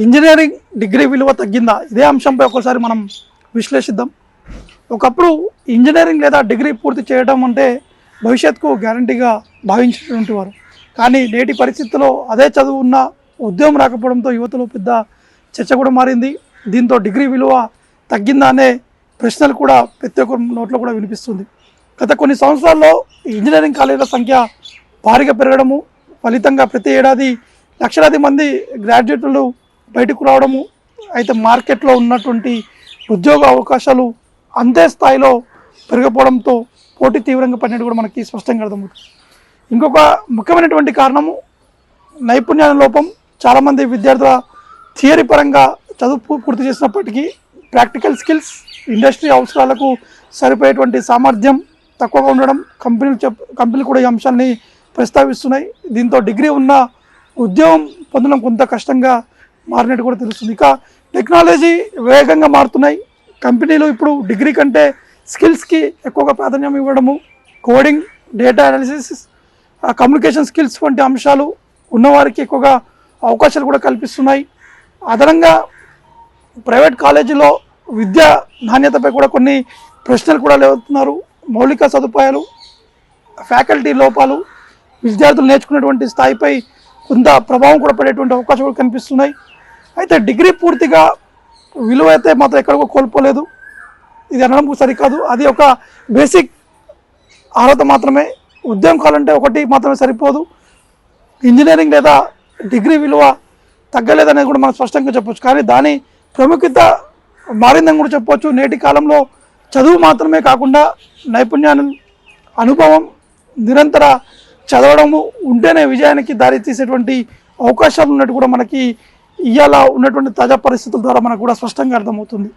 Engineering degree విలువ తగ్గిందా? ఇదే అంశంపై ఒకసారి మనం విశ్లేషిద్దాం. ఒకప్పుడు ఇంజనీరింగ్ లేదా డిగ్రీ పూర్తి చేయడం అంటే భవిష్యత్తుకు గ్యారంటీగా భావించేటువంటి వారు. కానీ నేటి పరిస్థితుల్లో అదే చదువు ఉన్న ఉద్యోగం రాకపోవడంతో యువతలో పెద్ద చర్చ కూడా మారింది. దీంతో డిగ్రీ విలువ తగ్గిందా అనే ప్రశ్నలు కూడా ప్రతి ఒక్కరి నోట్లో కూడా వినిపిస్తుంది. గత కొన్ని సంవత్సరాల్లో ఇంజనీరింగ్ కాలేజీల సంఖ్య భారీగా పెరగడము, ఫలితంగా ప్రతి ఏడాది లక్షలాది మంది గ్రాడ్యుయేట్లు బయటకు రావడము, అయితే మార్కెట్లో ఉన్నటువంటి ఉద్యోగ అవకాశాలు అంతే స్థాయిలో పెరగకపోవడంతో పోటీ తీవ్రంగా పడినట్టు కూడా మనకి స్పష్టంగా అర్థమవుతుంది. ఇంకొక ముఖ్యమైనటువంటి కారణము నైపుణ్యాల లోపం. చాలామంది విద్యార్థుల థియరీ పరంగా చదువు పూర్తి చేసినప్పటికీ ప్రాక్టికల్ స్కిల్స్, ఇండస్ట్రీ అవసరాలకు సరిపోయేటువంటి సామర్థ్యం తక్కువగా ఉండడం, కంపెనీలు కూడా ఈ అంశాన్ని ప్రస్తావిస్తున్నాయి. దీంతో డిగ్రీ ఉన్న ఉద్యోగం పొందడం కొంత కష్టంగా మారినట్టు కూడా తెలుస్తుంది. ఇక టెక్నాలజీ వేగంగా మారుతున్నాయి. కంపెనీలు ఇప్పుడు డిగ్రీ కంటే స్కిల్స్కి ఎక్కువగా ప్రాధాన్యం ఇవ్వడము, coding, data analysis, communication skills వంటి అంశాలు ఉన్నవారికి ఎక్కువగా అవకాశాలు కూడా కల్పిస్తున్నాయి. అదనంగా ప్రైవేట్ కాలేజీలో విద్యా నాణ్యతపై కూడా కొన్ని ప్రశ్నలు కూడా లేవుతున్నారు. మౌలిక సదుపాయాలు, ఫ్యాకల్టీ లోపాలు, విద్యార్థులు నేర్చుకునేటువంటి స్థాయిపై కొంత ప్రభావం కూడా పడేటువంటి అవకాశాలు కూడా కనిపిస్తున్నాయి. అయితే డిగ్రీ పూర్తిగా విలువ అయితే మాత్రం ఎక్కడికో కోల్పోలేదు, ఇది అనడం సరికాదు. అది ఒక బేసిక్ అర్హత మాత్రమే. ఉద్యోగం కావాలంటే ఒకటి మాత్రమే సరిపోదు. ఇంజనీరింగ్ లేదా డిగ్రీ విలువ తగ్గలేదనేది కూడా మనం స్పష్టంగా చెప్పొచ్చు. కానీ దాని ప్రాముఖ్యత మారిందని కూడా చెప్పొచ్చు. నేటి కాలంలో చదువు మాత్రమే కాకుండా నైపుణ్యాలు, అనుభవం, నిరంతర చదవడము ఉంటేనే విజయానికి దారి తీసేటువంటి అవకాశాలు ఉన్నట్టు కూడా మనకి ఇవాళ ఉన్నటువంటి తాజా పరిస్థితుల ద్వారా మనకు కూడా స్పష్టంగా అర్థమవుతుంది.